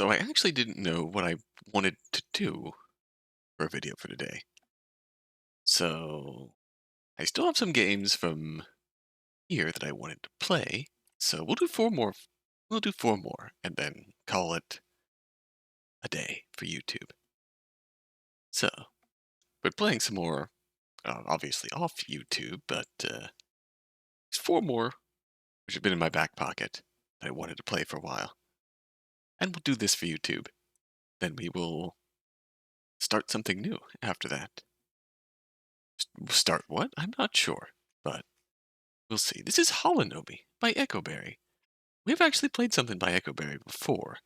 So I actually didn't know what I wanted to do for a video for today. So I still have some games from here that I wanted to play. So we'll do four more. We'll do four more and then call it a day for YouTube. So we're playing some more, obviously off YouTube, but there's four more which have been in my back pocket that I wanted to play for a while. And we'll do this for YouTube. Then we will start something new after that. Start what? I'm not sure, but we'll see. This is Holonomy by Ekkoberry. We've actually played something by Ekkoberry before.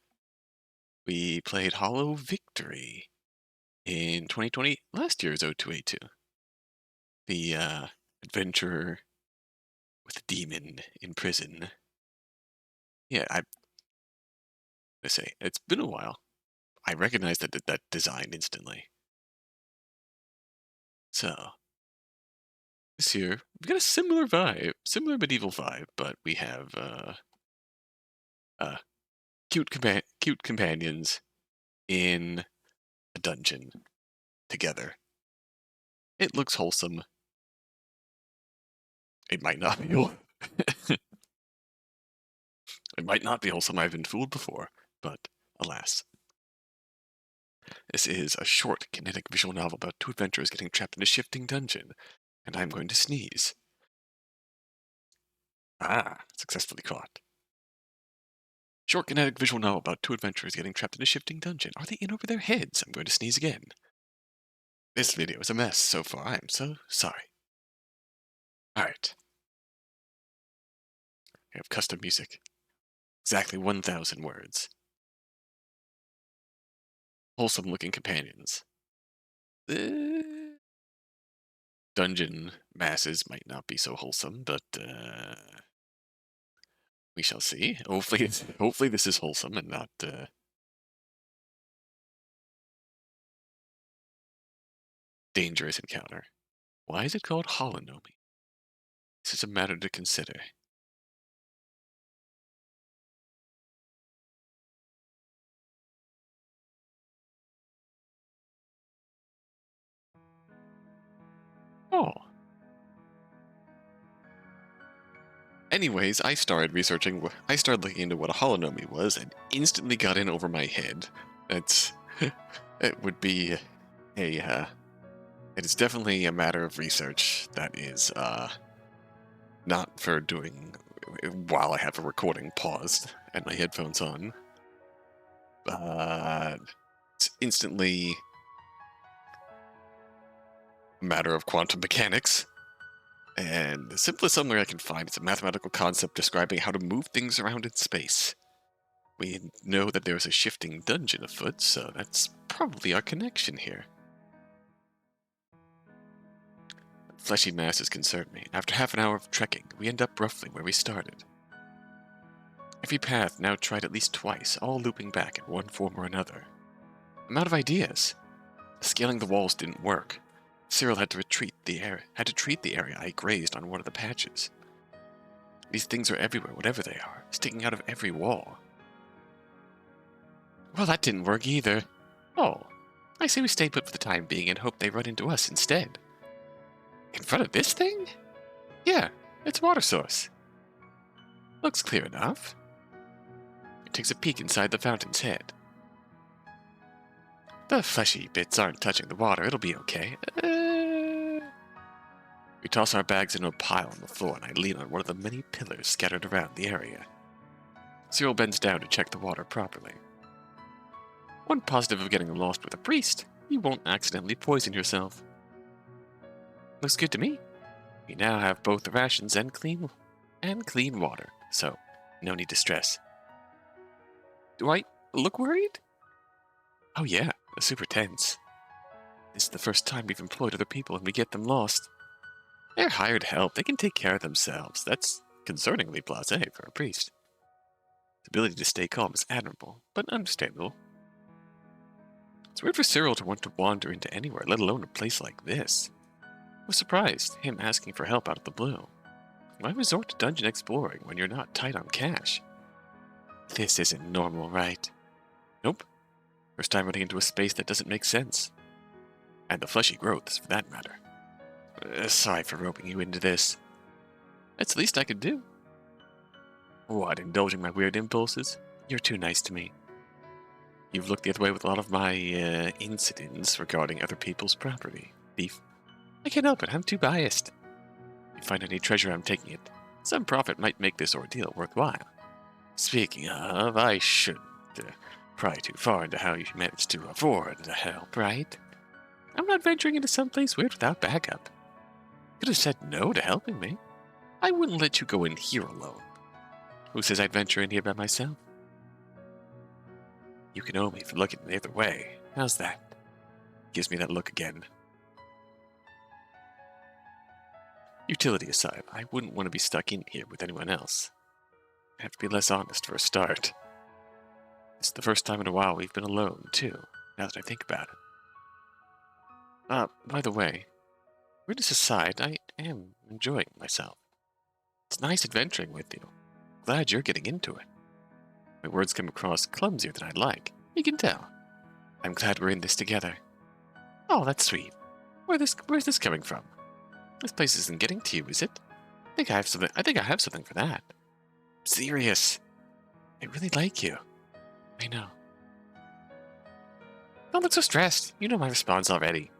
We played Hollow Victory in 2020, last year's O2A2. The adventurer with a demon in prison. Yeah, I say, it's been a while. I recognize that design instantly. So, this year, we've got a similar vibe, similar medieval vibe, but we have cute companions in a dungeon together. It looks wholesome. It might not be. It might not be wholesome. I've been fooled before, but alas. This is a short, kinetic visual novel about two adventurers getting trapped in a shifting dungeon, and I'm going to sneeze. Ah, successfully caught. Short, kinetic visual novel about two adventurers getting trapped in a shifting dungeon. Are they in over their heads? I'm going to sneeze again. This video is a mess so far. I'm so sorry. Alright. I have custom music. Exactly 1,000 words. Wholesome looking companions. Dungeon masses might not be so wholesome, but we shall see. Hopefully this is wholesome and not dangerous encounter. Why is it called Holonomy? This is a matter to consider. Oh. Anyways, I started looking into what a holonomy was and instantly got in over my head. It's, it would be it is definitely a matter of research that is, not for doing while I have a recording paused and my headphones on. But it's instantly a matter of quantum mechanics. And the simplest summary I can find is a mathematical concept describing how to move things around in space. We know that there's a shifting dungeon afoot, so that's probably our connection here. Fleshy masses concern me. After half an hour of trekking, we end up roughly where we started. Every path now tried at least twice, all looping back in one form or another. I'm out of ideas. Scaling the walls didn't work. Cyril had to treat the area I grazed on one of the patches. These things are everywhere, whatever they are, sticking out of every wall. Well, that didn't work either. Oh, I say we stay put for the time being and hope they run into us instead. In front of this thing? Yeah, it's a water source. Looks clear enough. It takes a peek inside the fountain's head. The fleshy bits aren't touching the water, it'll be okay. We toss our bags into a pile on the floor and I lean on one of the many pillars scattered around the area. Cyril bends down to check the water properly. One positive of getting lost with a priest, you won't accidentally poison yourself. Looks good to me. We now have both the rations and clean water, so no need to stress. Do I look worried? Oh yeah, super tense. This is the first time we've employed other people and we get them lost. They're hired help, they can take care of themselves. That's concerningly blasé for a priest. His ability to stay calm is admirable, but understandable. It's weird for Cyril to want to wander into anywhere, let alone a place like this. I was surprised, him asking for help out of the blue. Why resort to dungeon exploring when you're not tight on cash? This isn't normal, right? Nope. First time running into a space that doesn't make sense. And the fleshy growths, for that matter. Sorry for roping you into this. That's the least I could do. What, indulging my weird impulses? You're too nice to me. You've looked the other way with a lot of my incidents regarding other people's property. Thief. I can't help it, I'm too biased. If you find any treasure, I'm taking it. Some profit might make this ordeal worthwhile. Speaking of, I shouldn't pry too far into how you managed to afford the help, right? I'm not venturing into someplace weird without backup. You could have said no to helping me. I wouldn't let you go in here alone. Who says I'd venture in here by myself? You can owe me for looking the other way. How's that? Gives me that look again. Utility aside, I wouldn't want to be stuck in here with anyone else. I'd have to be less honest for a start. It's the first time in a while we've been alone, too, now that I think about it. By the way, weirdness aside, I am enjoying myself. It's nice adventuring with you. Glad you're getting into it. My words come across clumsier than I'd like. You can tell. I'm glad we're in this together. Oh, that's sweet. Where's this coming from? This place isn't getting to you, is it? I think I have something for that. I'm serious. I really like you. I know. Don't look so stressed. You know my response already.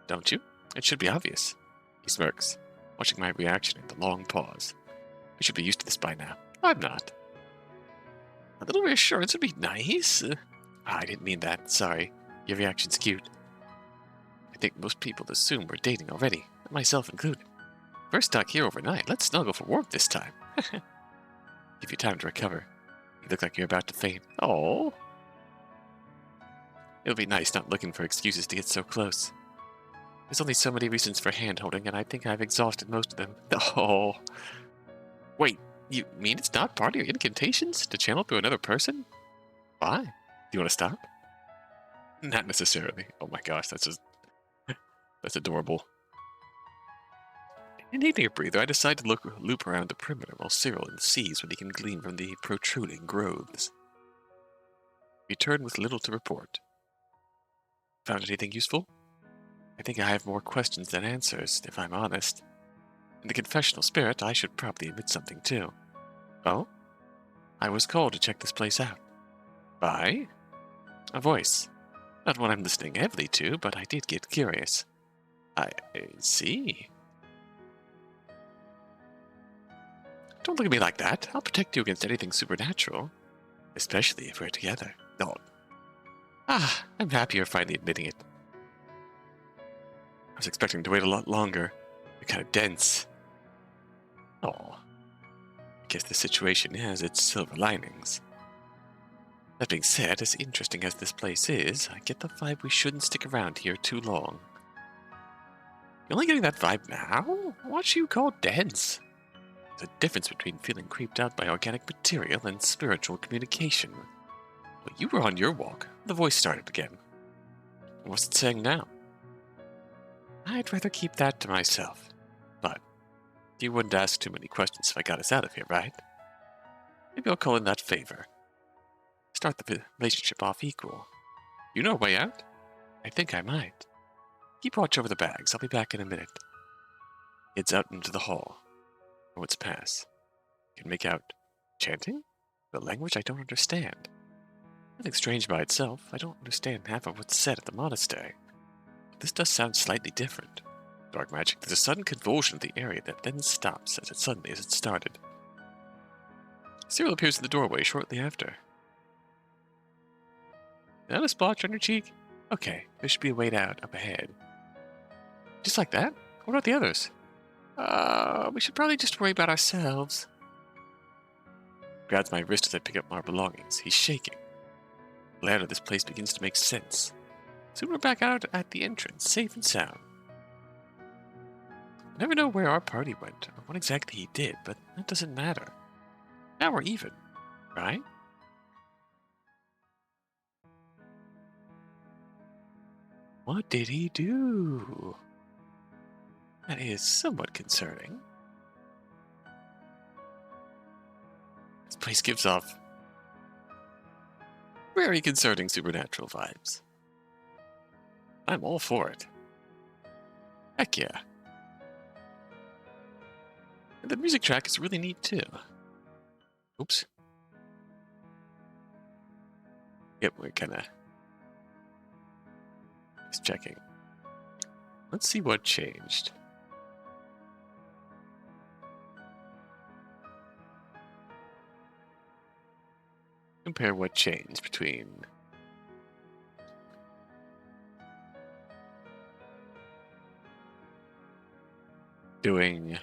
Don't you? It should be obvious. He smirks, watching my reaction in the long pause. I should be used to this by now. I'm not. A little reassurance would be nice. I didn't mean that. Sorry. Your reaction's cute. I think most people assume we're dating already, myself included. We're stuck here overnight. Let's snuggle for warmth this time. Give you time to recover. You look like you're about to faint. Oh. It'll be nice not looking for excuses to get so close. There's only so many reasons for hand-holding, and I think I've exhausted most of them. Oh. Wait, you mean it's not part of your incantations to channel through another person? Why? Do you want to stop? Not necessarily. Oh my gosh, that's adorable. Needing a breather, I decide to loop around the perimeter while Cyril sees what he can glean from the protruding growths. Return with little to report. Found anything useful? I think I have more questions than answers, if I'm honest. In the confessional spirit, I should probably admit something too. Oh? I was called to check this place out. By? A voice. Not one I'm listening heavily to, but I did get curious. I see. Don't look at me like that. I'll protect you against anything supernatural. Especially if we're together. No. I'm happy you're finally admitting it. I was expecting to wait a lot longer. You're kind of dense. Oh. I guess the situation has its silver linings. That being said, as interesting as this place is, I get the vibe we shouldn't stick around here too long. You're only getting that vibe now? What you call dense? There's a difference between feeling creeped out by organic material and spiritual communication. Well, you were on your walk. The voice started again. What's it saying now? I'd rather keep that to myself. But you wouldn't ask too many questions if I got us out of here, right? Maybe I'll call in that favor. Start the relationship off equal. You know a way out? I think I might. Keep watch over the bags. I'll be back in a minute. Heads out into the hall. Moments pass. Can make out chanting? The language I don't understand. Nothing strange by itself. I don't understand half of what's said at the monastery. But this does sound slightly different. Dark magic. There's a sudden convulsion of the area that then stops as suddenly as it started. Cyril appears in the doorway shortly after. That a splotch on your cheek? Okay, there should be a way out up ahead. Just like that? What about the others? We should probably just worry about ourselves. Grabs my wrist as I pick up my belongings. He's shaking. The layout of this place begins to make sense. Soon we're back out at the entrance, safe and sound. I never know where our party went, or what exactly he did, but that doesn't matter. Now we're even, right? What did he do? That is somewhat concerning. This place gives off very concerning supernatural vibes. I'm all for it. Heck yeah. And the music track is really neat too. Oops. Yep, we're kinda just checking. Let's see what changed. Compare what changed between doing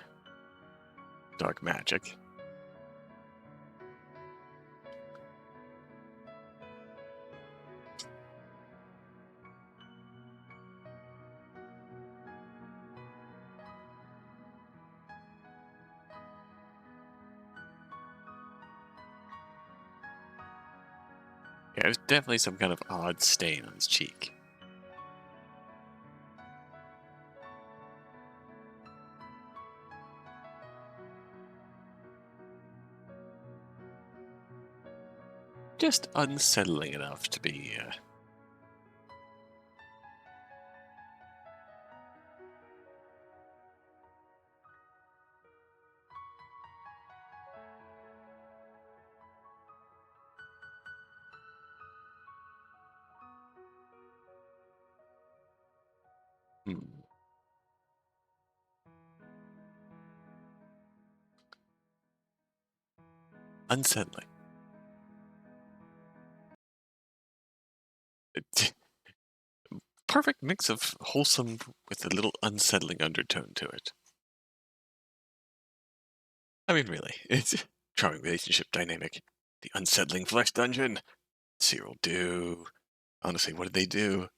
dark magic. Yeah, there's definitely some kind of odd stain on his cheek. Just unsettling enough to be, hmm, unsettling. Perfect mix of wholesome with a little unsettling undertone to it. I mean, really, it's a charming relationship dynamic. The unsettling flesh dungeon. Cyril do. Honestly, what did they do?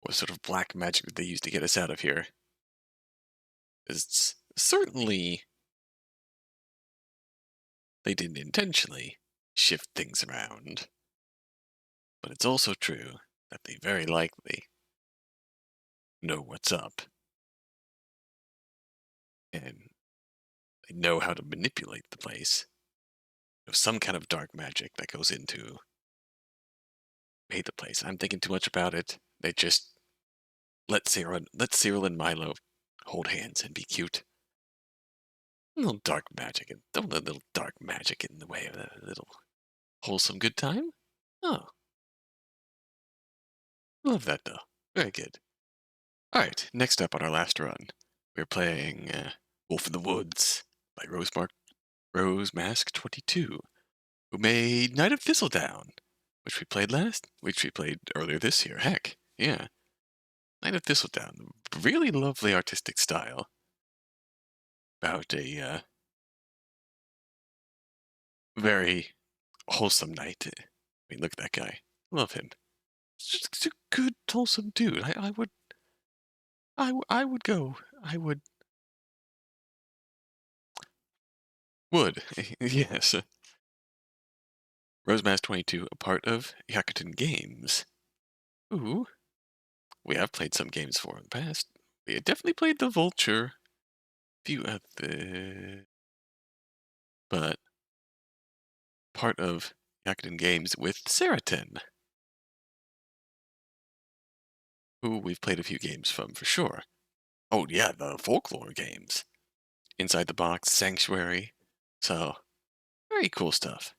What sort of black magic did they use to get us out of here? It's certainly they didn't intentionally shift things around, but it's also true that they very likely know what's up and they know how to manipulate the place. There's some kind of dark magic that goes into hate the place. I'm thinking too much about it. They just let Cyril and Milo hold hands and be cute. A little dark magic, and don't let a little dark magic get in the way of a little wholesome good time. Oh, love that though. Very good. All right, next up on our last run, we're playing Wolf in the Woods by Rose Mask 22, who made Night of Thistledown, which we played earlier this year. Heck, yeah. Night of Thistledown, really lovely artistic style about a very wholesome night. I mean, look at that guy. Love him. Just a good, wholesome dude. I would go. I would. Yes. Rosemask 22, a part of Yakutin Games. Ooh, we have played some games for in the past. We had definitely played the Vulture. Few of the, but part of Yakutin Games with Seratin, who we've played a few games from for sure. Oh yeah, the folklore games. Inside the Box, Sanctuary. So, very cool stuff.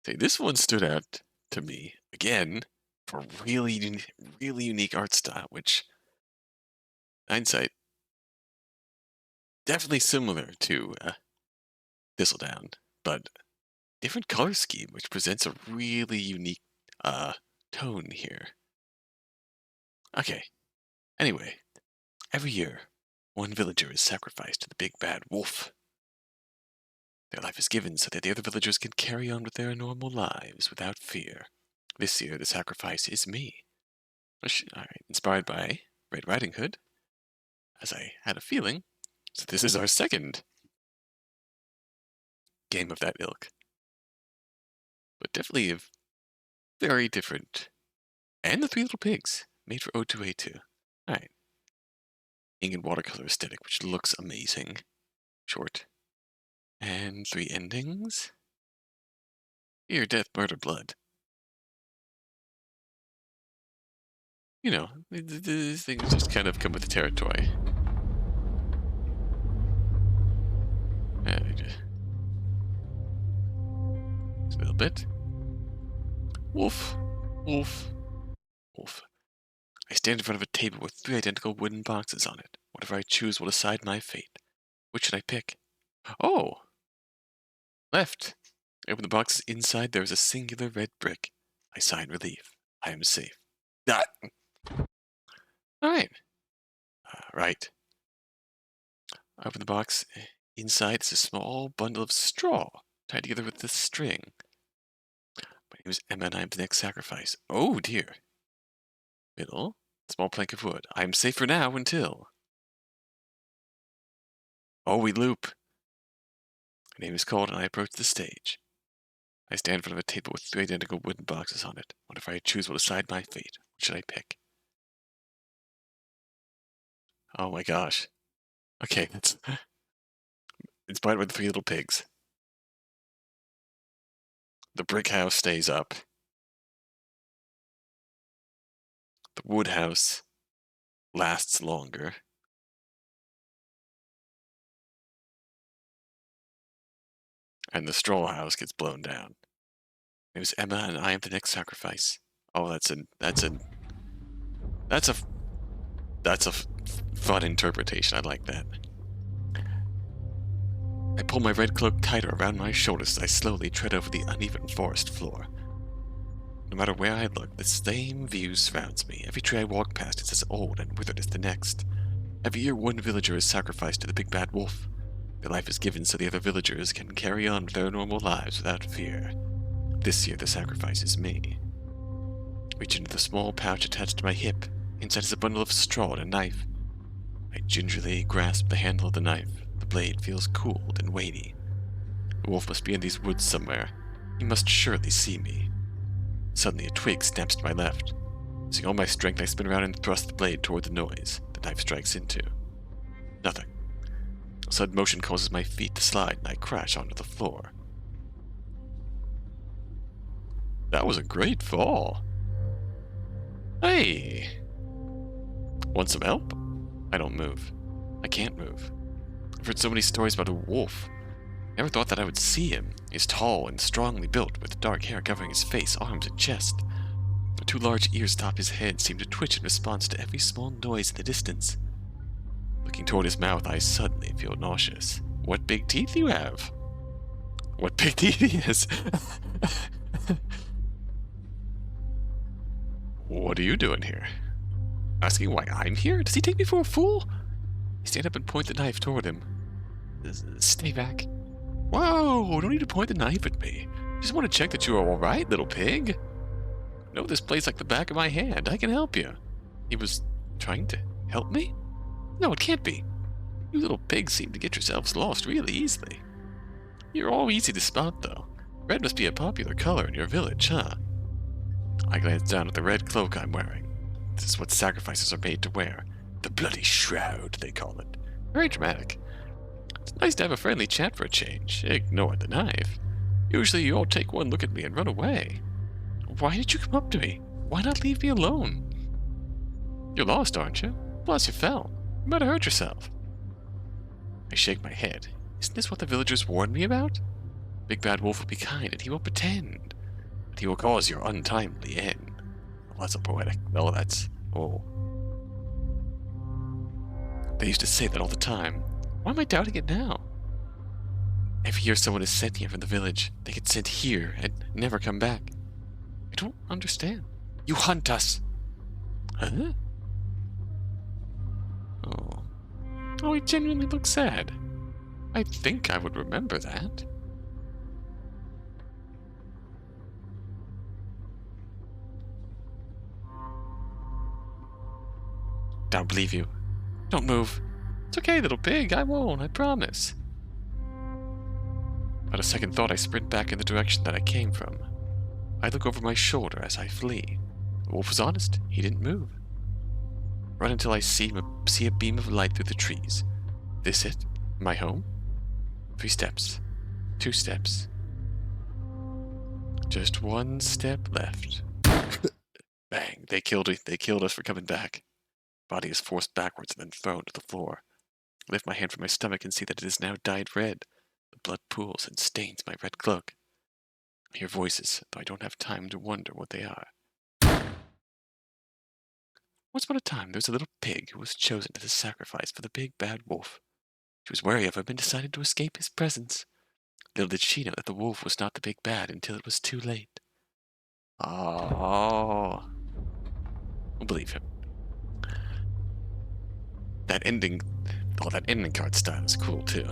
See, this one stood out to me, again, for really unique art style, which, hindsight, definitely similar to Thistledown, but different color scheme, which presents a really unique tone here. Okay, anyway, every year, one villager is sacrificed to the big bad wolf. Their life is given so that the other villagers can carry on with their normal lives without fear. This year, the sacrifice is me. Alright, inspired by Red Riding Hood, as I had a feeling. So this is our second game of that ilk. But definitely a very different. And the Three Little Pigs, made for O2A2. Alright. Ink and watercolor aesthetic, which looks amazing. Short. And 3 endings. Fear, death, murder, blood. You know, these things just kind of come with the territory. Just a little bit. Wolf, wolf, wolf. I stand in front of a table with 3 identical wooden boxes on it. Whatever I choose will decide my fate. Which should I pick? Oh! Left. I open the boxes. Inside there is a singular red brick. I sigh in relief. I am safe. Ah! Alright. Right. I open the box. Inside is a small bundle of straw, tied together with this string. My name is Emma and I am the next sacrifice. Oh dear. Middle. Small plank of wood. I am safe for now until... Oh, we loop. My name is called and I approach the stage. I stand in front of a table with 3 identical wooden boxes on it. Whatever I choose will decide my fate. What should I pick? Oh my gosh. Okay, that's... Inspired by the 3 little pigs. The brick house stays up. The wood house lasts longer. And the straw house gets blown down. It was Emma and I am the next sacrifice. Oh, that's a fun interpretation. I like that. I pull my red cloak tighter around my shoulders as I slowly tread over the uneven forest floor. No matter where I look, the same view surrounds me. Every tree I walk past is as old and withered as the next. Every year one villager is sacrificed to the big bad wolf. Their life is given so the other villagers can carry on with their normal lives without fear. This year the sacrifice is me. Reach into the small pouch attached to my hip. Inside is a bundle of straw and a knife. I gingerly grasp the handle of the knife. The blade feels cooled and weighty. The wolf must be in these woods somewhere. He must surely see me. Suddenly a twig snaps to my left. Using all my strength, I spin around and thrust the blade toward the noise the knife strikes into. Nothing. A sudden motion causes my feet to slide and I crash onto the floor. That was a great fall. Hey! Want some help? I don't move. I can't move. I've heard so many stories about a wolf. Never thought that I would see him. He's tall and strongly built, with dark hair covering his face, arms, and chest. The 2 large ears atop his head seem to twitch in response to every small noise in the distance. Looking toward his mouth, I suddenly feel nauseous. What big teeth you have! What big teeth he has! What are you doing here? Asking why I'm here? Does he take me for a fool? I stand up and point the knife toward him. Stay back. Whoa! Don't need to point the knife at me. Just want to check that you are alright, little pig. I know this place like the back of my hand. I can help you. He was trying to help me? No, it can't be. You little pigs seem to get yourselves lost really easily. You're all easy to spot, though. Red must be a popular color in your village, huh? I glance down at the red cloak I'm wearing. This is what sacrifices are made to wear. The bloody shroud, they call it. Very dramatic. It's nice to have a friendly chat for a change. Ignore the knife. Usually you all take one look at me and run away. Why did you come up to me? Why not leave me alone? You're lost, aren't you? Plus you fell. You might have hurt yourself. I shake my head. Isn't this what the villagers warned me about? Big Bad Wolf will be kind and he will pretend. But he will cause your untimely end. Well, that's a poetic. No, that's... Oh. They used to say that all the time. Why am I doubting it now? Every year someone is sent here from the village. They get sent here and never come back. I don't understand. You hunt us! Huh? Oh. Oh, he genuinely looks sad. I think I would remember that. Don't believe you. Don't move. It's okay, little pig. I won't, I promise. Without a second thought, I sprint back in the direction that I came from. I look over my shoulder as I flee. The wolf was honest. He didn't move. Run until I see a beam of light through the trees. This it? My home? 3 steps. 2 steps. Just one step left. Bang! They killed us for coming back. Body is forced backwards and then thrown to the floor. I lift my hand from my stomach and see that it is now dyed red. The blood pools and stains my red cloak. I hear voices, though I don't have time to wonder what they are. Once upon a time, there was a little pig who was chosen as a sacrifice for the big bad wolf. She was wary of him and decided to escape his presence. Little did she know that the wolf was not the big bad until it was too late. Oh, I'll believe him. That ending card style is cool too.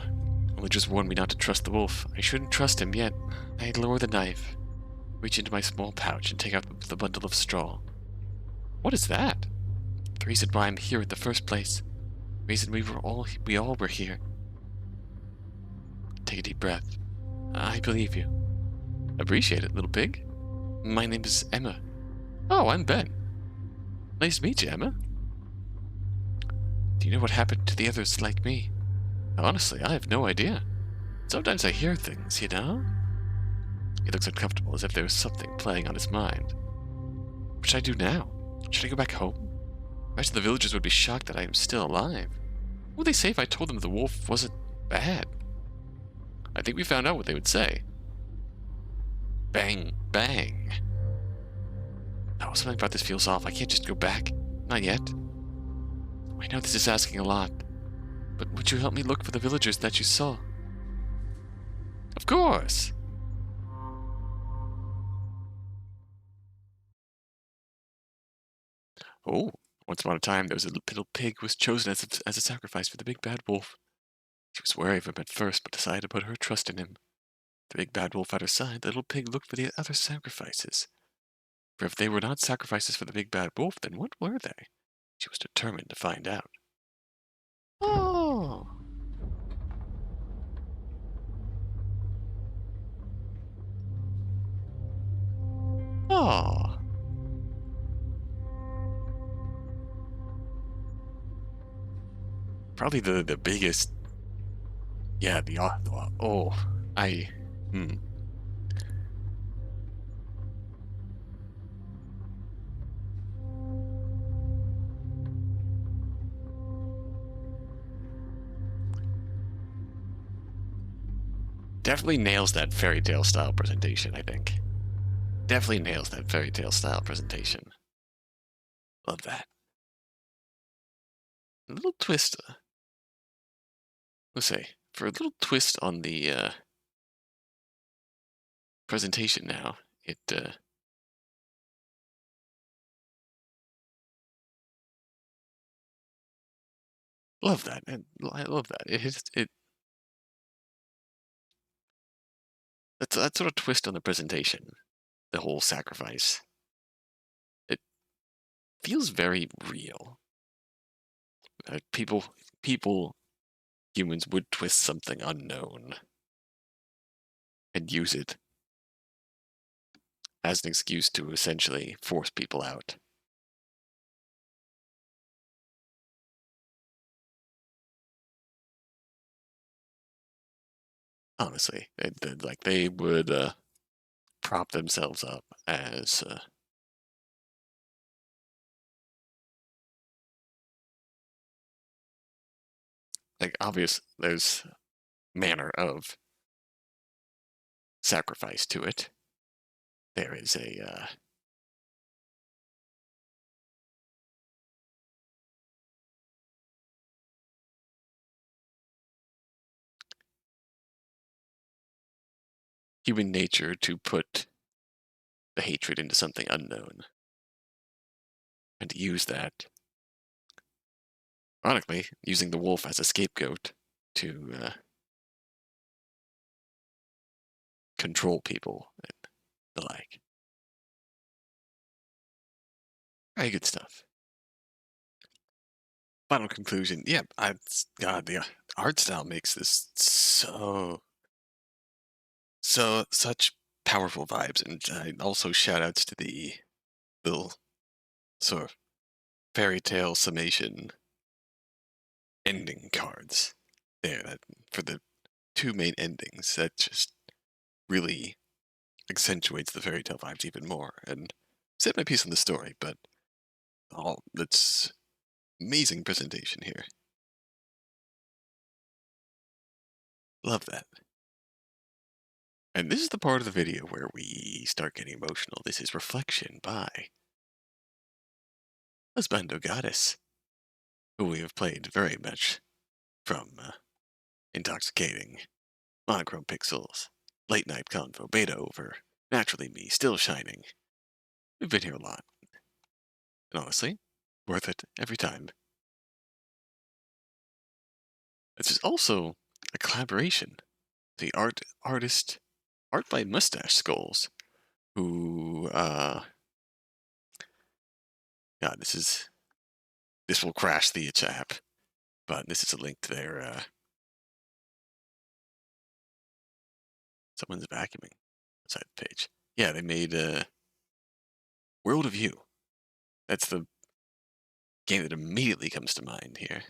Only just warned me not to trust the wolf. I shouldn't trust him yet. I lower the knife, reach into my small pouch, and take out the bundle of straw. What is that? The reason why I'm here in the first place. The reason we all were here. Take a deep breath. I believe you. Appreciate it, little pig. My name is Emma. Oh, I'm Ben. Nice to meet you, Emma. Do you know what happened to the others like me? Honestly, I have no idea. Sometimes I hear things, you know? He looks uncomfortable, as if there was something playing on his mind. What should I do now? Should I go back home? Imagine the villagers would be shocked that I am still alive. What would they say if I told them the wolf wasn't bad? I think we found out what they would say. Bang, bang. Oh, something about this feels off. I can't just go back. Not yet. I know this is asking a lot, but would you help me look for the villagers that you saw? Of course! Oh, once upon a time, there was a little pig who was chosen as a sacrifice for the big bad wolf. She was wary of him at first, but decided to put her trust in him. The big bad wolf at her side, the little pig looked for the other sacrifices. For if they were not sacrifices for the big bad wolf, then what were they? She was determined to find out. Oh! Oh! Probably the biggest... Yeah, oh, I... Hmm. Definitely nails that fairy tale style presentation, I think. Definitely nails that fairy tale style presentation. Love that. A little twist. Let's say, for a little twist on the presentation now, it love that. And I love that. That's that sort of twist on the presentation. The whole sacrifice. It feels very real. People, humans would twist something unknown and use it as an excuse to essentially force people out. Honestly, like they would prop themselves up as like obvious. There's manner of sacrifice to it. There is a human nature to put the hatred into something unknown and to use that. Ironically, using the wolf as a scapegoat to control people and the like. Very good stuff. Final conclusion. Yeah, God, the art style makes this such powerful vibes, and also shout outs to the little sort of fairy tale summation ending cards there that for the two main endings that just really accentuates the fairy tale vibes even more. And said my piece on the story, but that's amazing presentation here. Love that. And this is the part of the video where we start getting emotional. This is Reflection by HusbandoGoddess, who we have played very much from Intoxicating, Monochrome Pixels, Late Night Convo, Beta Over, Naturally Me, Still Shining. We've been here a lot. And honestly, worth it every time. This is also a collaboration. The art by Mustache Skulls, who God, this will crash the app, but this is a link to their someone's vacuuming outside the page. Yeah, they made World of You. That's the game that immediately comes to mind here.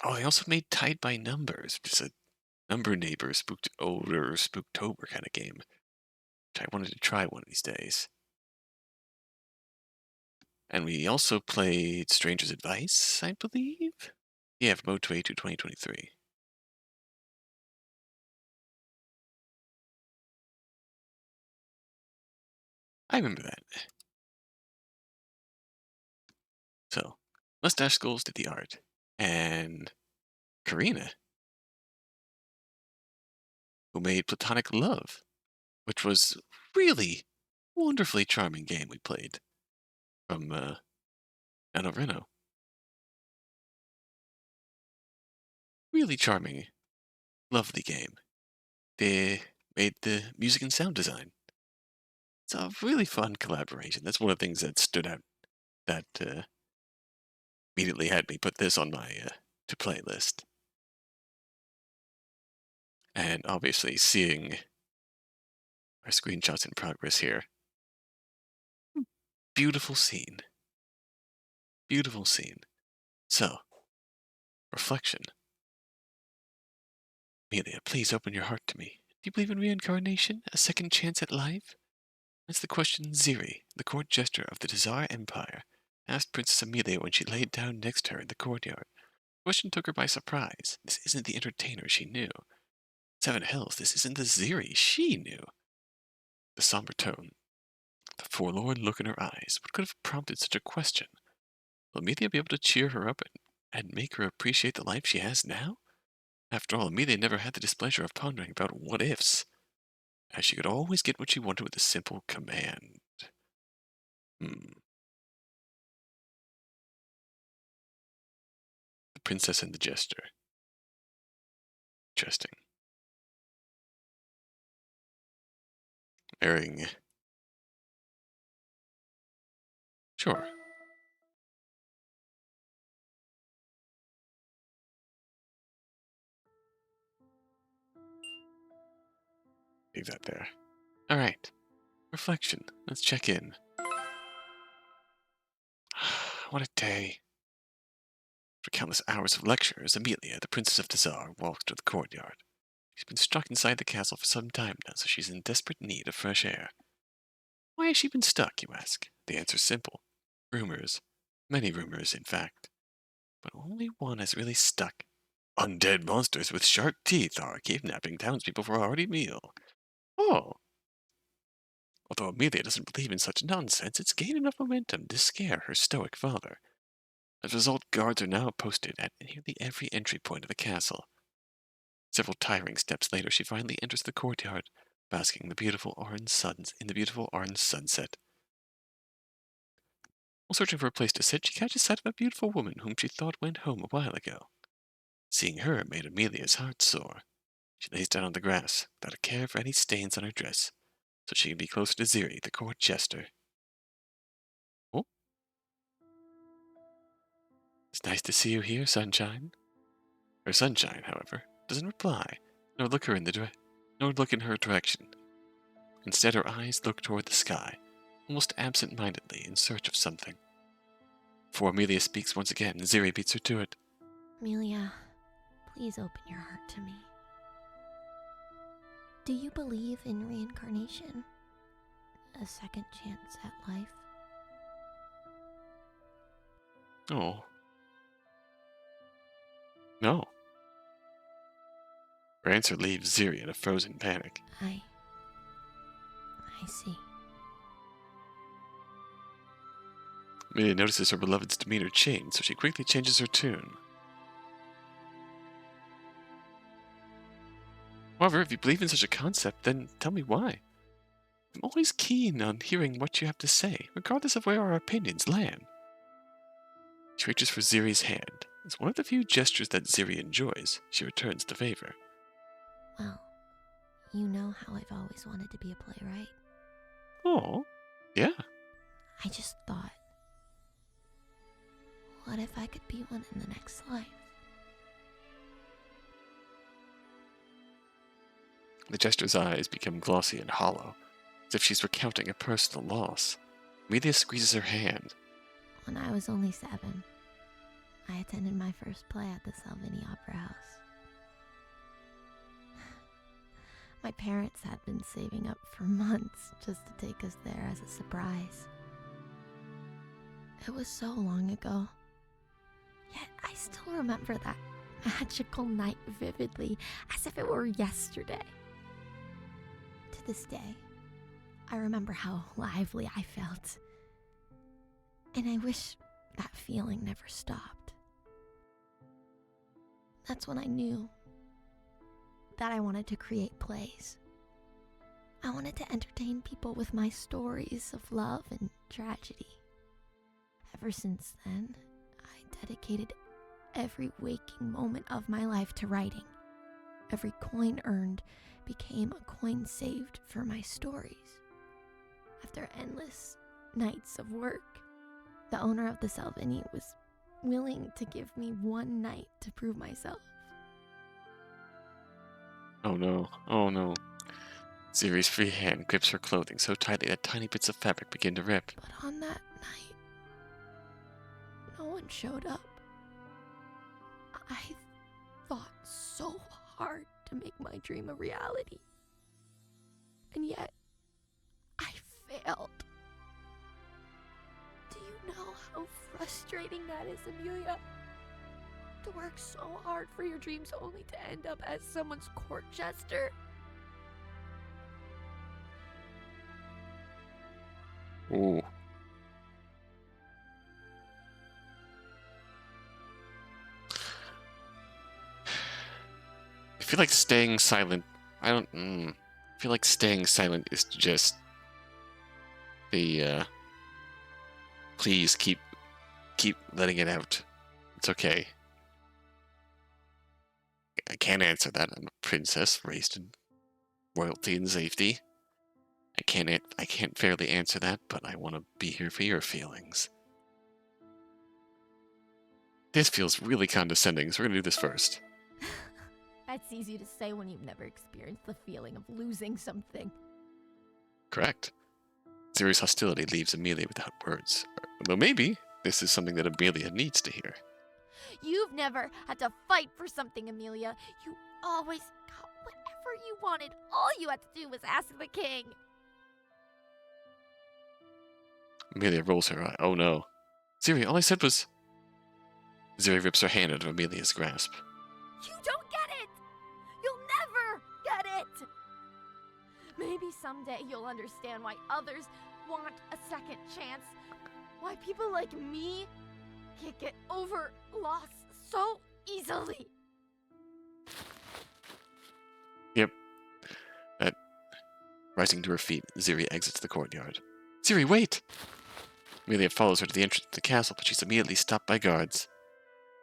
Oh, they also made Tied by Numbers, which is a number neighbor spooktober kind of game, which I wanted to try one of these days. And we also played Stranger's Advice, I believe? Yeah, from O2A2 2023. I remember that. So, Mustache Skulls did the art. And Karina, who made Platonic Love, which was really wonderfully charming game we played from Nano Reno. Really charming, lovely game. They made the music and sound design. It's a really fun collaboration. That's one of the things that stood out that immediately had me put this on my to play list. And obviously seeing our screenshots in progress here. Beautiful scene. Beautiful scene. So, reflection. Amelia, please open your heart to me. Do you believe in reincarnation? A second chance at life? That's the question Ziri, the court jester of the Tsar Empire, asked Princess Amelia when she laid down next to her in the courtyard. The question took her by surprise. This isn't the entertainer she knew. Seven hells, this isn't the Ziri she knew. The somber tone, the forlorn look in her eyes. What could have prompted such a question? Will Amelia be able to cheer her up and make her appreciate the life she has now? After all, Amelia never had the displeasure of pondering about what-ifs, as she could always get what she wanted with a simple command. The princess and the jester. Interesting. Airing. Sure. Leave that there. Alright. Reflection. Let's check in. What a day. After countless hours of lectures, Amelia, the princess of the Tsar, walks to the courtyard. She's been stuck inside the castle for some time now, so she's in desperate need of fresh air. Why has she been stuck, you ask? The answer's simple. Rumors. Many rumors, in fact. But only one has really stuck. Undead monsters with sharp teeth are kidnapping townspeople for a hearty meal. Oh. Although Amelia doesn't believe in such nonsense, it's gained enough momentum to scare her stoic father. As a result, guards are now posted at nearly every entry point of the castle. Several tiring steps later, she finally enters the courtyard, basking in the beautiful orange sunset. While searching for a place to sit, she catches sight of a beautiful woman whom she thought went home a while ago. Seeing her made Amelia's heart soar. She lays down on the grass, without a care for any stains on her dress, so she can be closer to Ziri, the court jester. Oh, it's nice to see you here, Sunshine. Her Sunshine, however, doesn't reply, nor look in her direction. Instead, her eyes look toward the sky, almost absent-mindedly in search of something. Before Amelia speaks once again, Ziri beats her to it. Amelia, please open your heart to me. Do you believe in reincarnation? A second chance at life? Oh. No. Her answer leaves Ziri in a frozen panic. I see. Amelia notices her beloved's demeanor change, so she quickly changes her tune. However, if you believe in such a concept, then tell me why. I'm always keen on hearing what you have to say, regardless of where our opinions land. She reaches for Ziri's hand. As one of the few gestures that Ziri enjoys, she returns the favor. Well, you know how I've always wanted to be a playwright. Oh, yeah. I just thought, what if I could be one in the next life? The jester's eyes become glossy and hollow, as if she's recounting a personal loss. Amelia squeezes her hand. When I was only 7, I attended my first play at the Salvini Opera House. My parents had been saving up for months just to take us there as a surprise. It was so long ago, yet I still remember that magical night vividly, as if it were yesterday. To this day, I remember how lively I felt, and I wish that feeling never stopped. That's when I knew that I wanted to create plays. I wanted to entertain people with my stories of love and tragedy. Ever since then, I dedicated every waking moment of my life to writing. Every coin earned became a coin saved for my stories. After endless nights of work, the owner of the Salvini was willing to give me one night to prove myself. Oh no, oh no. Ziri's free hand grips her clothing so tightly that tiny bits of fabric begin to rip. But on that night, no one showed up. I thought so hard to make my dream a reality. And yet, I failed. Do you know how frustrating that is, Amelia? To work so hard for your dreams only to end up as someone's court jester? Ooh. I feel like staying silent. I feel like staying silent is just the please keep letting it out. It's okay. I can't answer that. I'm a princess raised in royalty and safety. I can't fairly answer that, but I want to be here for your feelings. This feels really condescending, so we're gonna do this first. That's easy to say when you've never experienced the feeling of losing something. Correct. Ziri's hostility leaves Amelia without words. Though maybe this is something that Amelia needs to hear. You've never had to fight for something, Amelia. You always got whatever you wanted. All you had to do was ask the king. Amelia rolls her eye. Oh no. Ziri, all I said was... Ziri rips her hand out of Amelia's grasp. You don't get it! You'll never get it! Maybe someday you'll understand why others want a second chance. Why people like me can't get over loss so easily. Yep. Rising to her feet, Ziri exits the courtyard. Ziri, wait! Amelia follows her to the entrance to the castle, but she's immediately stopped by guards.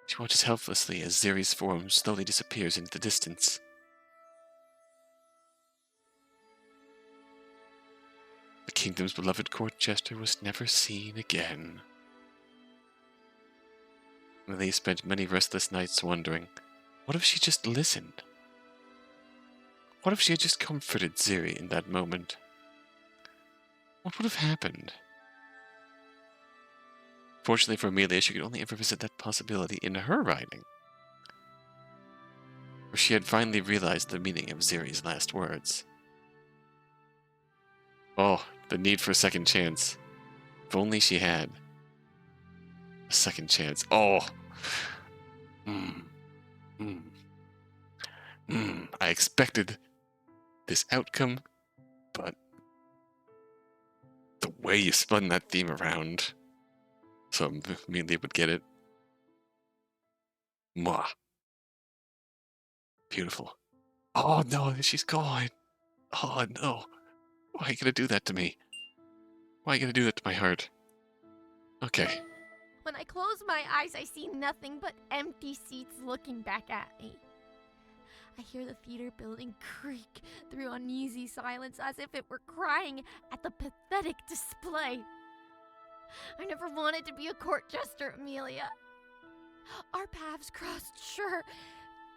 She watches helplessly as Ziri's form slowly disappears into the distance. The kingdom's beloved court jester was never seen again. Amelia spent many restless nights wondering, what if she just listened? What if she had just comforted Ziri in that moment? What would have happened? Fortunately for Amelia, she could only ever visit that possibility in her writing, where she had finally realized the meaning of Ziri's last words. Oh, the need for a second chance. If only she had a second chance. Oh. Mm, mm, I expected this outcome, but the way you spun that theme around, so immediately would get it. Mwah. Beautiful. Oh no, she's gone. Oh no. Why are you gonna do that to me? Why are you gonna do that to my heart? Okay. When I close my eyes, I see nothing but empty seats looking back at me. I hear the theater building creak through uneasy silence as if it were crying at the pathetic display. I never wanted to be a court jester, Amelia. Our paths crossed, sure,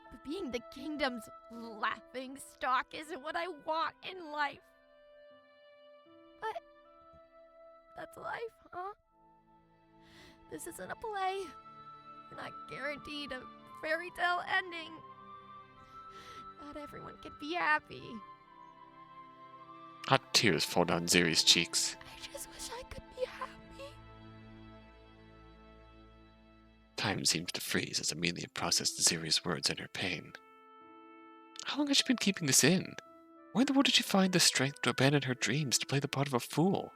but being the kingdom's laughing stock isn't what I want in life. But that's life, huh? This isn't a play. You're not guaranteed a fairy tale ending. Not everyone can be happy. Hot tears fall down Ziri's cheeks. I just wish I could be happy. Time seems to freeze as Amelia processed Ziri's words and her pain. How long has she been keeping this in? Where in the world did she find the strength to abandon her dreams to play the part of a fool?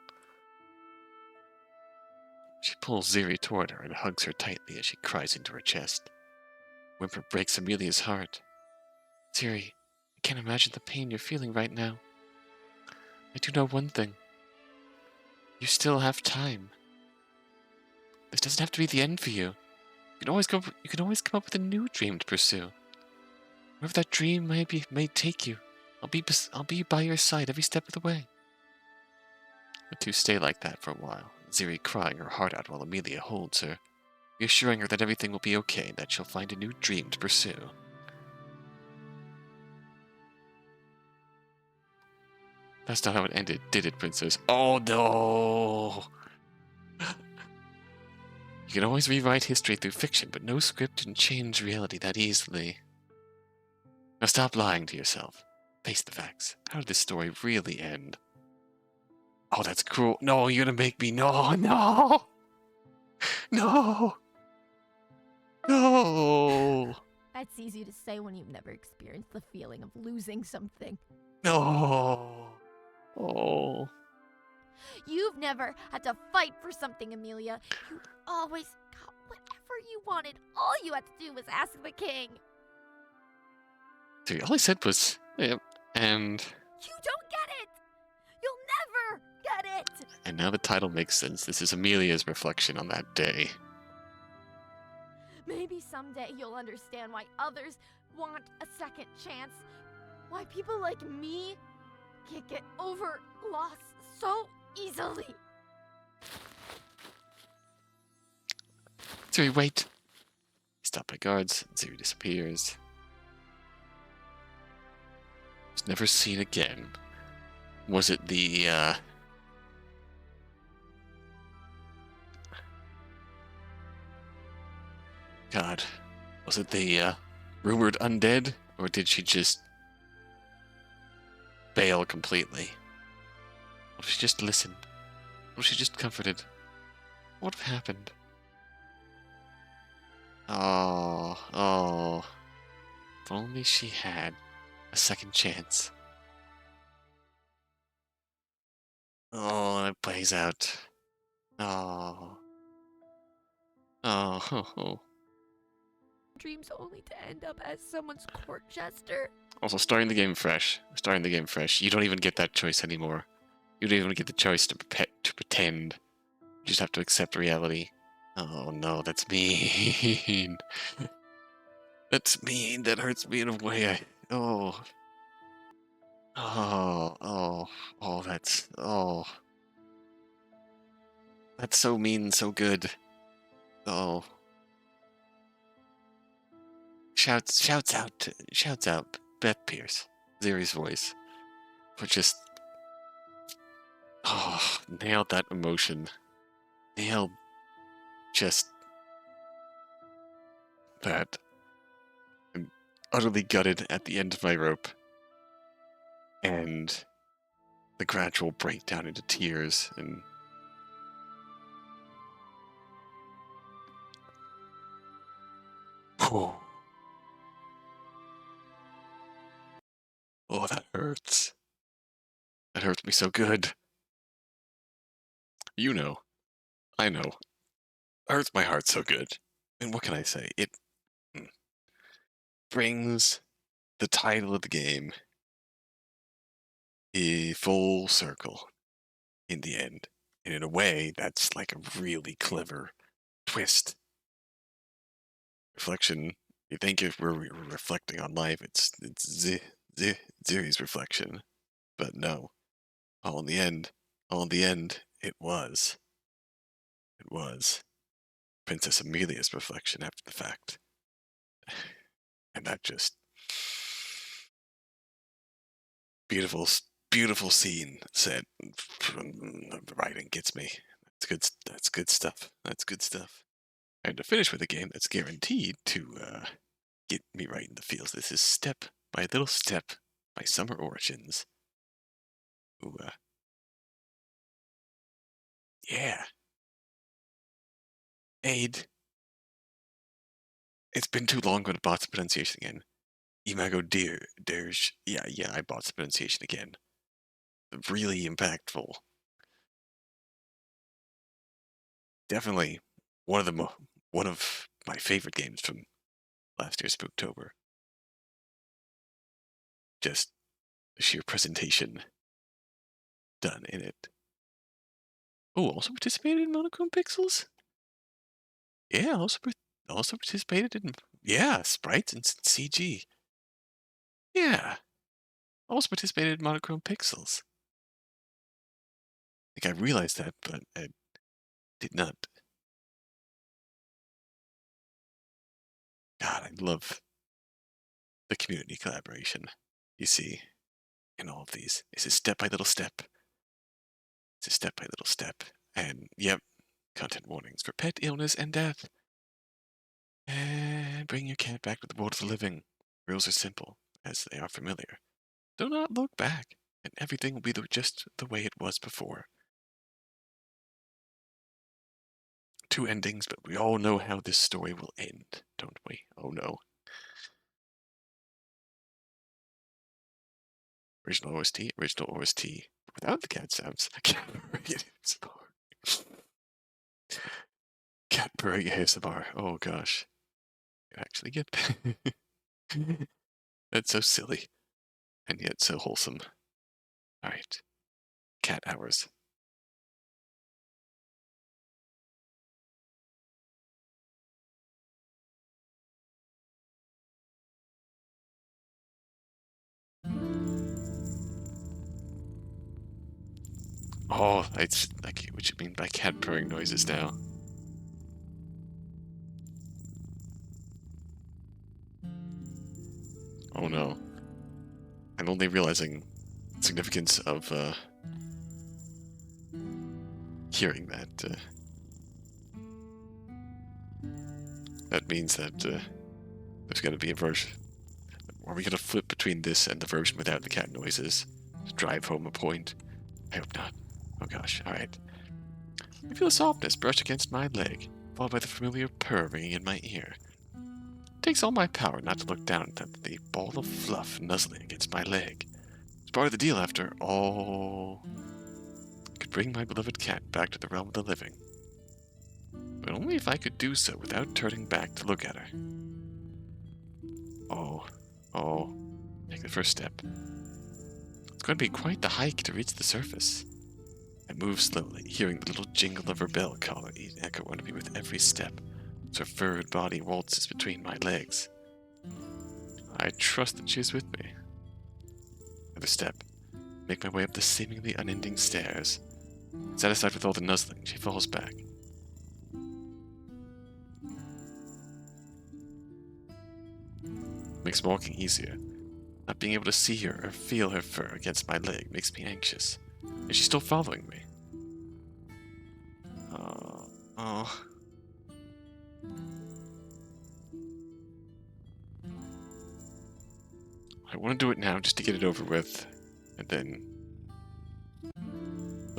She pulls Ziri toward her and hugs her tightly as she cries into her chest. Whimper breaks Amelia's heart. Ziri, I can't imagine the pain you're feeling right now. I do know one thing. You still have time. This doesn't have to be the end for you. You can always come up with a new dream to pursue. Wherever that dream may take you, I'll be by your side every step of the way. The two stay like that for a while, Ziri crying her heart out while Amelia holds her, reassuring her that everything will be okay and that she'll find a new dream to pursue. That's not how it ended, did it, Princess? Oh no! You can always rewrite history through fiction, but no script can change reality that easily. Now stop lying to yourself. Face the facts. How did this story really end? Oh, that's cruel. No, you're gonna make me. No, no! No! No! That's easy to say when you've never experienced the feeling of losing something. No! Oh. You've never had to fight for something, Amelia. You always got whatever you wanted. All you had to do was ask the king. Dude, all I said was, yep, and... You don't get it! You'll never get it! And now the title makes sense. This is Amelia's reflection on that day. Maybe someday you'll understand why others want a second chance. Why people like me can't get over loss so easily. Ziri, wait! Stopped by guards. Ziri disappears. Was never seen again. Was it the, God. Was it the, rumored undead? Or did she just bail completely? What if she just listened? What if she just comforted? What would have happened? Oh. If only she had a second chance. Oh, it plays out. Oh. Oh. Dreams only to end up as someone's court jester. Also, starting the game fresh. You don't even get that choice anymore. You don't even get the choice to pretend. You just have to accept reality. Oh no, that's mean. That's mean. That hurts me in a way. That's so mean, so good. Oh. Shouts out Beth Pierce, Ziri's voice, for just, nailed that emotion. Nailed just that. I'm utterly gutted at the end of my rope. And the gradual breakdown into tears and oh, that hurts. That hurts me so good. You know, I know. It hurts my heart so good. And what can I say? It brings the title of the game a full circle in the end. And in a way, that's like a really clever twist. Reflection. You think if we're reflecting on life, it's Ziri's reflection. But no. All in the end, it was Princess Amelia's reflection after the fact. And that just beautiful scene set. The writing gets me. That's good stuff. That's good stuff. And to finish with a game that's guaranteed to get me right in the feels. This is Step by Little Step by SummerOrigins. Ooh, yeah. Aid. It's been too long when I bought the pronunciation again. Imago Dirge. Yeah, I bought the pronunciation again. Really impactful. Definitely one of my favorite games from last year's Spooktober. Just the sheer presentation done in it. Oh, also participated in Monochrome Pixels? Yeah, also participated in sprites and CG. Yeah, also participated in Monochrome Pixels. I think I realized that, but I did not. God, I love the community collaboration you see in all of these. This is step by little step. It's a step by little step. And yep, content warnings for pet illness and death. And bring your cat back to the world of the living. Rules are simple, as they are familiar. Do not look back, and everything will be just the way it was before. Two endings, but we all know how this story will end, don't we? Oh no. Original OST. Without the cat sounds. Cat purring ASMR. Oh gosh. You actually get that. That's so silly. And yet so wholesome. Alright. Cat hours. Oh, it's like what you mean by cat purring noises now. Oh no. I'm only realizing the significance of hearing that. That means that there's going to be a version. Are we going to flip between this and the version without the cat noises to drive home a point? I hope not. Oh gosh, alright. I feel a softness brush against my leg, followed by the familiar purr ringing in my ear. It takes all my power not to look down at the ball of fluff nuzzling against my leg. It's part of the deal after all. I could bring my beloved cat back to the realm of the living. But only if I could do so without turning back to look at her. Oh, take the first step. It's going to be quite the hike to reach the surface. I move slowly, hearing the little jingle of her bell collar echo under me with every step, as her furred body waltzes between my legs. I trust that she is with me. Another step. Make my way up the seemingly unending stairs. Satisfied with all the nuzzling, she falls back. Makes walking easier. Not being able to see her or feel her fur against my leg makes me anxious. Is she still following me? Oh. I want to do it now just to get it over with, and then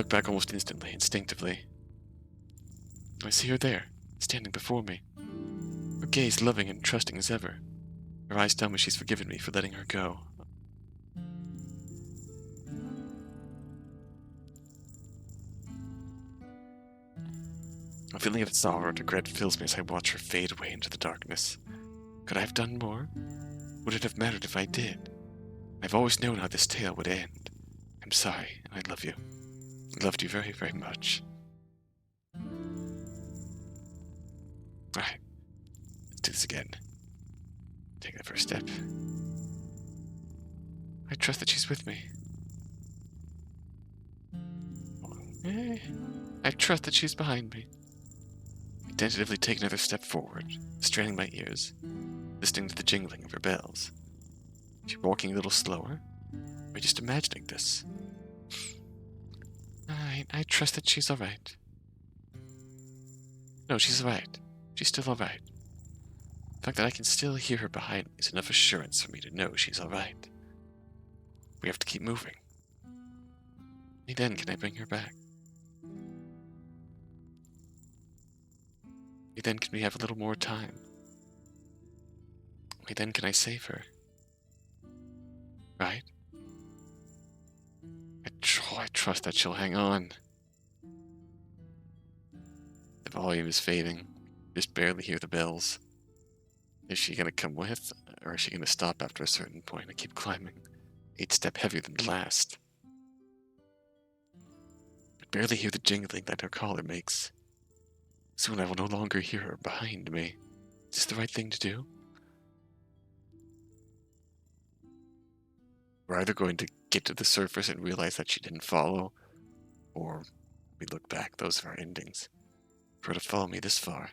Look back almost instantly, instinctively. I see her there, standing before me. Her gaze loving and trusting as ever. Her eyes tell me she's forgiven me for letting her go. A feeling of sorrow and regret fills me as I watch her fade away into the darkness. Could I have done more? Would it have mattered if I did? I've always known how this tale would end. I'm sorry, and I love you. I loved you very, very much. Alright, let's do this again. Take the first step. I trust that she's with me. I trust that she's behind me. I tentatively take another step forward, straining my ears, listening to the jingling of her bells. Is she walking a little slower? Or just imagining this? I trust that she's alright. No, she's alright. She's still alright. The fact that I can still hear her behind me is enough assurance for me to know she's alright. We have to keep moving. Only then can I bring her back. Only then can we have a little more time. Only then can I save her. Right? I trust that she'll hang on. The volume is fading. Just barely hear the bells. Is she gonna come with, or is she gonna stop after a certain point and keep climbing? 8 step heavier than the last. I barely hear the jingling that her collar makes. Soon I will no longer hear her behind me. Is this the right thing to do? We're either going to get to the surface and realize that she didn't follow, or we look back. Those are our endings. For her to follow me this far.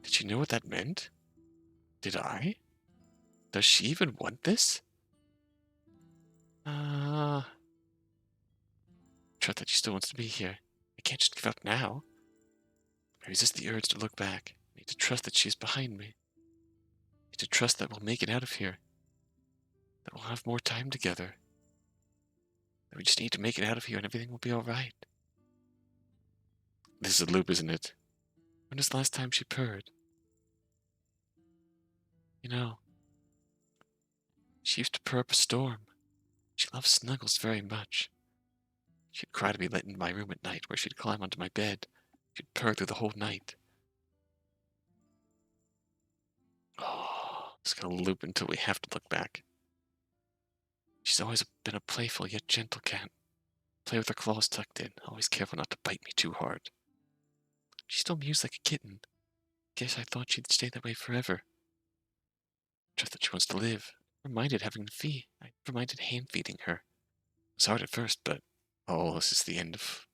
Did she know what that meant? Did I? Does she even want this? Trust that she still wants to be here. I can't just give up now. I resist the urge to look back. I need to trust that she's behind me. I need to trust that we'll make it out of here. That we'll have more time together. That we just need to make it out of here and everything will be alright. This is a loop, isn't it? When was the last time she purred? You know, she used to purr up a storm. She loves snuggles very much. She'd cry to be let into my room at night, where she'd climb onto my bed. She'd purr through the whole night. Oh, it's gonna loop until we have to look back. She's always been a playful yet gentle cat. Play with her claws tucked in, always careful not to bite me too hard. She still mews like a kitten. Guess I thought she'd stay that way forever. Trust that she wants to live. I minded having to feed. I never minded hand feeding her. It was hard at first, but oh, this is the end of.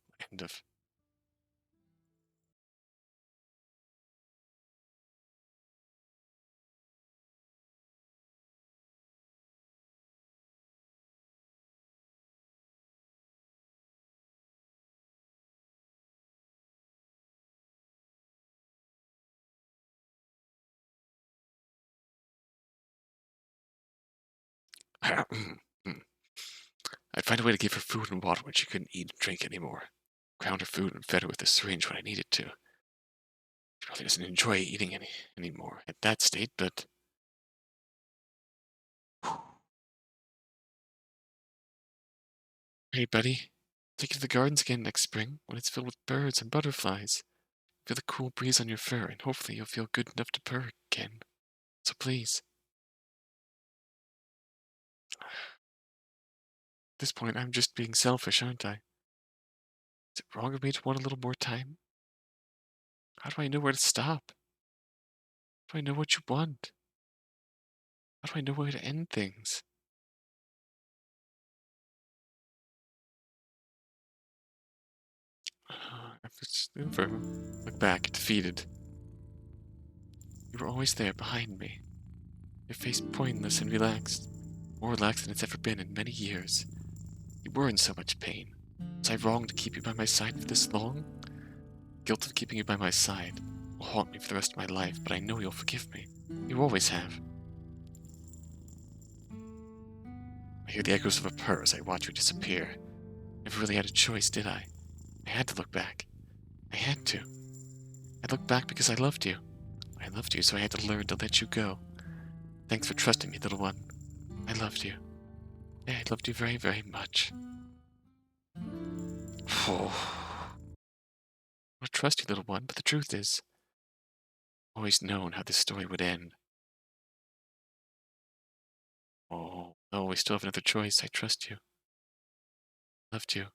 I'd find a way to give her food and water when she couldn't eat and drink anymore. Ground her food and fed her with a syringe when I needed to. She probably doesn't enjoy eating anymore at that state, but. Hey, buddy. Take you to the gardens again next spring when it's filled with birds and butterflies. Feel the cool breeze on your fur, and hopefully you'll feel good enough to purr again. So please. At this point, I'm just being selfish, aren't I? Is it wrong of me to want a little more time? How do I know where to stop? How do I know what you want? How do I know where to end things? If it's over, look back, defeated. You were always there behind me. Your face pointless and relaxed. More relaxed than it's ever been in many years. You were in so much pain. Was I wrong to keep you by my side for this long? Guilt of keeping you by my side will haunt me for the rest of my life, but I know you'll forgive me. You always have. I hear the echoes of a purr as I watch you disappear. never really had a choice, did I? I had to look back. I had to. I looked back because I loved you. I loved you, so I had to learn to let you go. Thanks for trusting me, little one. I loved you. Yeah, I loved you very, very much. Oh, I trust you, little one, but the truth is, I've always known how this story would end. Oh, no, we still have another choice. I trust you. Loved you.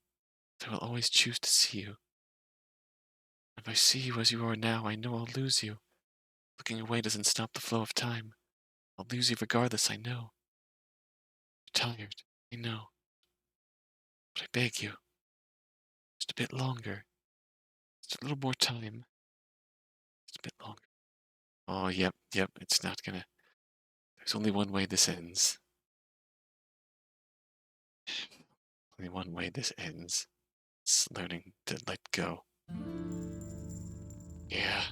I will always choose to see you. If I see you as you are now, I know I'll lose you. Looking away doesn't stop the flow of time. I'll lose you regardless, I know. You're tired, I know. But I beg you, just a bit longer. Just a little more time. Just a bit longer. Oh, yep, it's not gonna. There's only one way this ends. Only one way this ends. It's learning to let go. Yeah.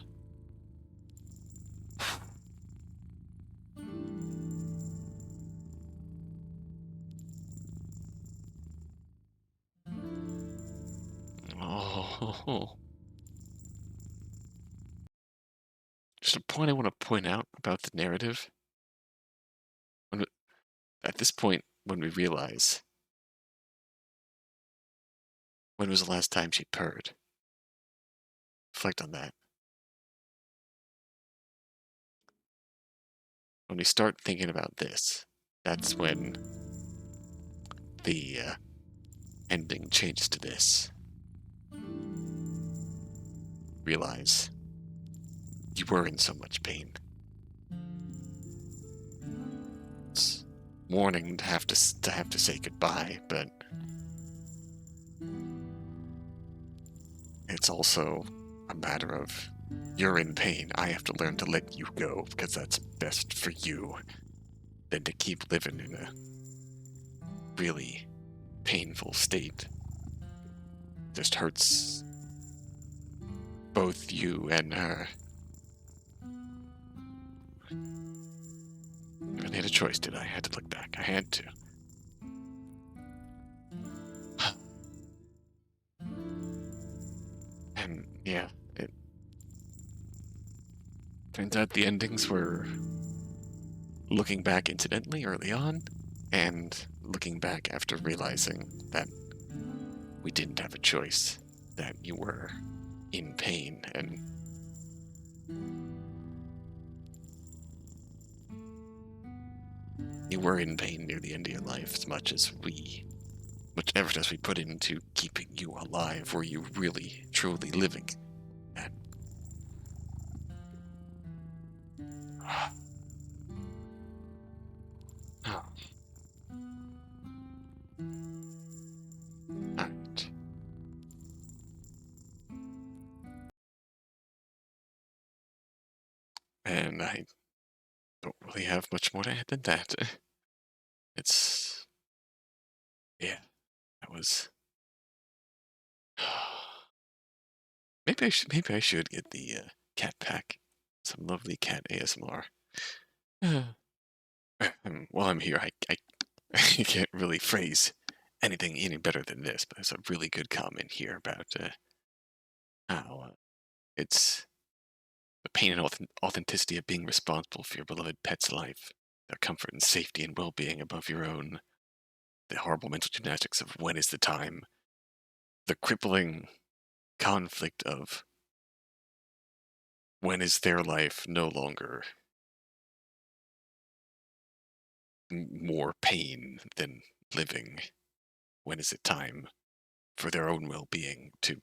Oh. Just a point I want to point out about the narrative. When, at this point, when we realize, when was the last time she purred? Reflect on that. When we start thinking about this, that's when the ending changes to this. Realize you were in so much pain. It's mourning to have to say goodbye, but it's also a matter of you're in pain. I have to learn to let you go because that's best for you than to keep living in a really painful state. Just hurts both you and her. I really had a choice, did I? I had to look back. I had to. And yeah, it turns out the endings were looking back incidentally early on, and looking back after realizing that we didn't have a choice, that you were in pain, and you were in pain near the end of your life as much effort as we put into keeping you alive. Were you really, truly living that? Oh, alright. And I don't really have much more to add than that. It's, yeah, that was. Maybe I should get the cat pack. Some lovely cat ASMR. While I'm here, I can't really phrase anything any better than this, but there's a really good comment here about how it's the pain and authenticity of being responsible for your beloved pet's life, their comfort and safety and well-being above your own, the horrible mental gymnastics of when is the time, the crippling conflict of when is their life no longer more pain than living, when is it time for their own well-being to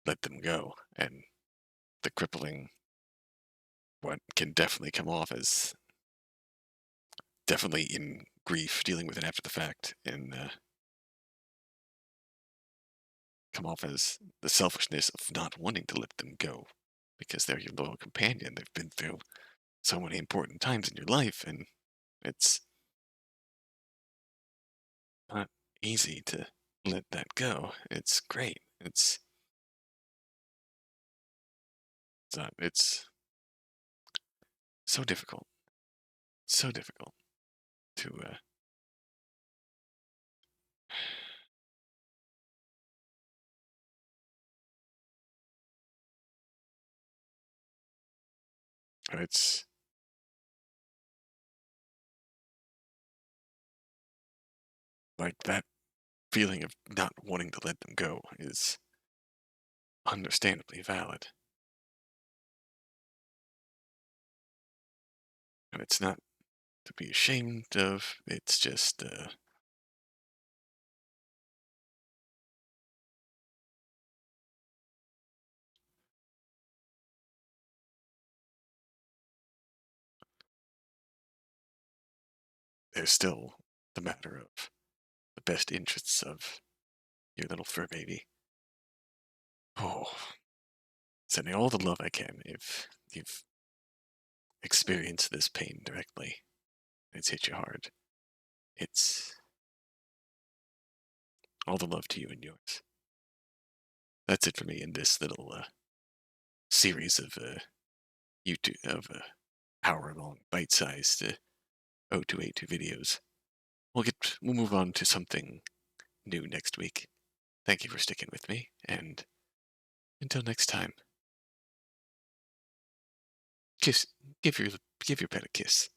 let them go, and the crippling what can definitely come off as definitely in grief, dealing with it after the fact, and come off as the selfishness of not wanting to let them go because they're your loyal companion. They've been through so many important times in your life, and it's not easy to let that go. It's great. It's so difficult, so difficult to And it's like that feeling of not wanting to let them go is understandably valid. And it's not to be ashamed of, it's just, there's still the matter of the best interests of your little fur baby. Oh, sending all the love I can if you've experienced this pain directly. It's hit you hard. It's all the love to you and yours. That's it for me in this little series of YouTube of hour-long, bite-sized O2A2 videos. We'll move on to something new next week. Thank you for sticking with me, and until next time, kiss, give your pet a kiss.